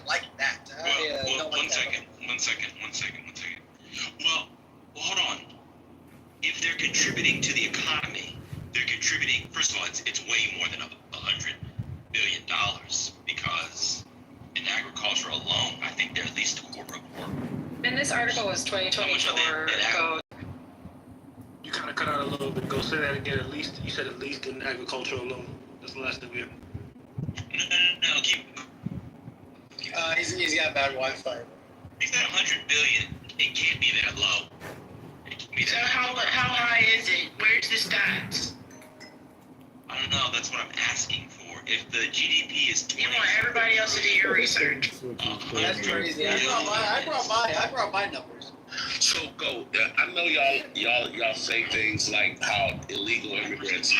like that. Well, one second. Well, hold on. If they're contributing to the economy, they're contributing. First of all, it's way more than $100 billion because in agriculture alone, I think they're at least a quarter of a world. And this article was 2024 code. You kind of cut out a little bit. Go say that again. At least you said at least in agriculture alone. That's the last thing we heard. No, keep. He's got bad Wi-Fi. He's got $100 billion. It can't be that low. So how high is it? Where's the stats? I don't know. That's what I'm asking for. If the GDP is 20, You want everybody else to do your research. That's crazy. I brought my numbers. So go. I know y'all say things like how illegal immigrants,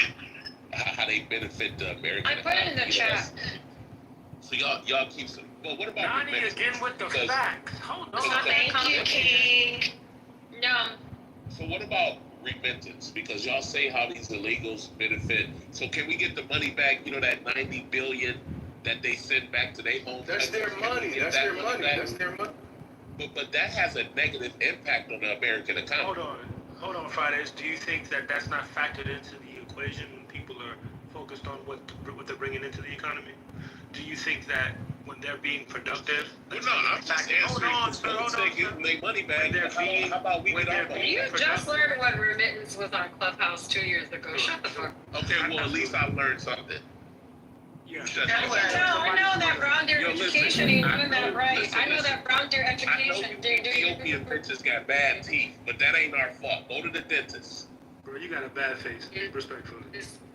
how they benefit the American. I put it in the chat. So y'all keep some. Well, what about Nani again with the facts? Hold on. Thank you, King. No. So what about remittance? Because y'all say how these illegals benefit. So can we get the money back? You know, that $90 billion that they send back to their home. That's their money. That's their money. That's their money. But that has a negative impact on the American economy. Hold on, Fridays. Do you think that that's not factored into the equation when people are focused on what they're bringing into the economy? Do you think that when they're being productive? Well, no, I'm just answering. Hold on, give them their money back. How about we get our money? You just learned what remittance was on Clubhouse 2 years ago. Shut the fuck up. Okay, well, at least I learned something. Yeah. I know that Brown Deer education ain't doing that right. I know that Brown Deer education. Ethiopian bitches got bad teeth, but that ain't our fault. Go to the dentist. Bro, you got a bad face. Respectfully.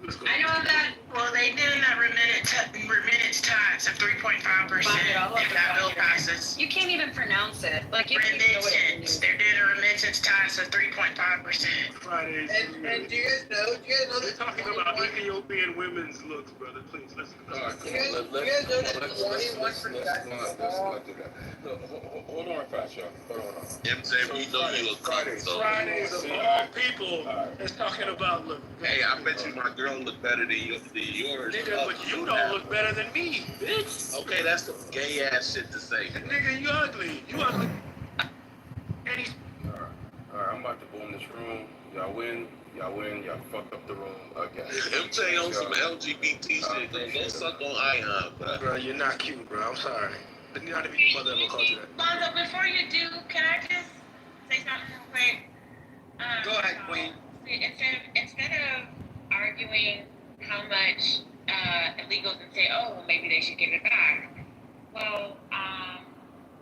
Let's go. I know that. Well, they did that remittance tax of 3.5% if that bill passes. You can't even pronounce it. Like you don't even know what it means. They did a remittance tax of 3.5%. Fridays. And do you guys know We're talking about Ethiopian women's looks, brother. Please, let's go. All right, You guys know that 21%. Let's not do that. No, hold on, fast, y'all. Hold on. MJ, you know you look Fridays. so. Fridays of all people is talking about look. Hey, I bet you my girl look better than yours. Nigga, but you don't look better than me, bitch. Okay, that's some gay ass shit to say. Nigga, you ugly. You ugly. And he's... All right, I'm about to boom this room. Y'all win. Y'all fucked up the room again. MJ on some LGBT shit. Don't suck on Ion, bro. Bro, you're not cute, bro. I'm sorry. But not even your mother ever called you that. Lonzo, before you do, can I just say something real quick? Go ahead, Queen. Instead of arguing how much illegals and say, oh, well, maybe they should give it back. Well,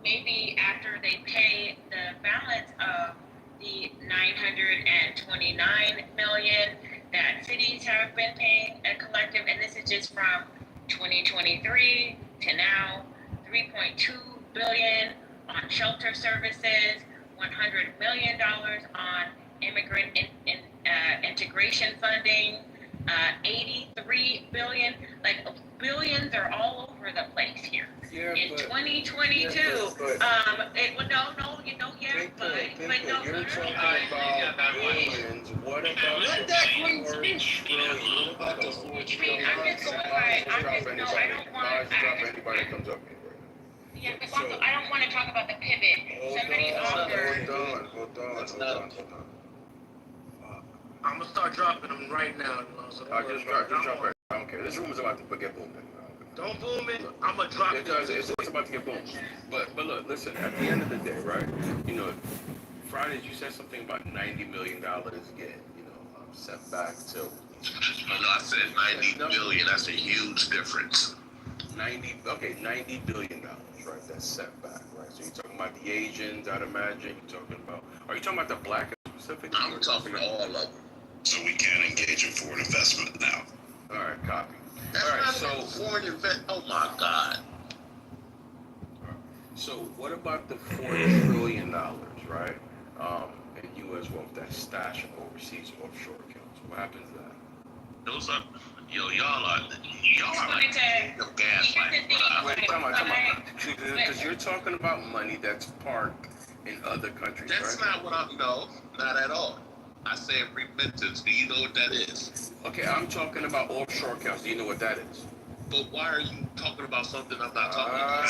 maybe after they pay the balance of the $929 million that cities have been paying a collective, and this is just from 2023 to now, $3.2 billion on shelter services, $100 million on immigrant integration funding, $83 billion. Like billions are all over the place here. Yeah, in 2022, but you're talking about billions. What about Let that queen speak. What about the 4 trillion? Anybody that comes up here. Yeah, but also, I don't want to talk about the pivot. Somebody offered. Hold on. I'm gonna start dropping them right now. So Just drop it. I don't care. This room is about to get boomed. Don't boom it. I'm gonna drop it. It's about to get boomed. But look, listen. At the end of the day, right? You know, Fridays you said something about $90 million get sent back to. No, I said 90 billion. That's a huge difference. $90 billion, right? That's sent back, right? So you're talking about the Asians, I'd imagine. Are you talking about the black specifically? I'm talking to all of them. So we can engage in foreign investment now. All right, copy. That's all right, not so foreign investment. Oh my God. So what about the $4 trillion, right? In U.S. wealth that's stashed overseas offshore accounts? What happens to that? Those are, y'all are like the gaslighting. Wait, come on. Because you're talking about money that's parked in other countries, That's right? not what no, not at all. I said remittance. Do you know what that is? Okay, I'm talking about offshore accounts. Do you know what that is? But why are you talking about something I'm not talking about?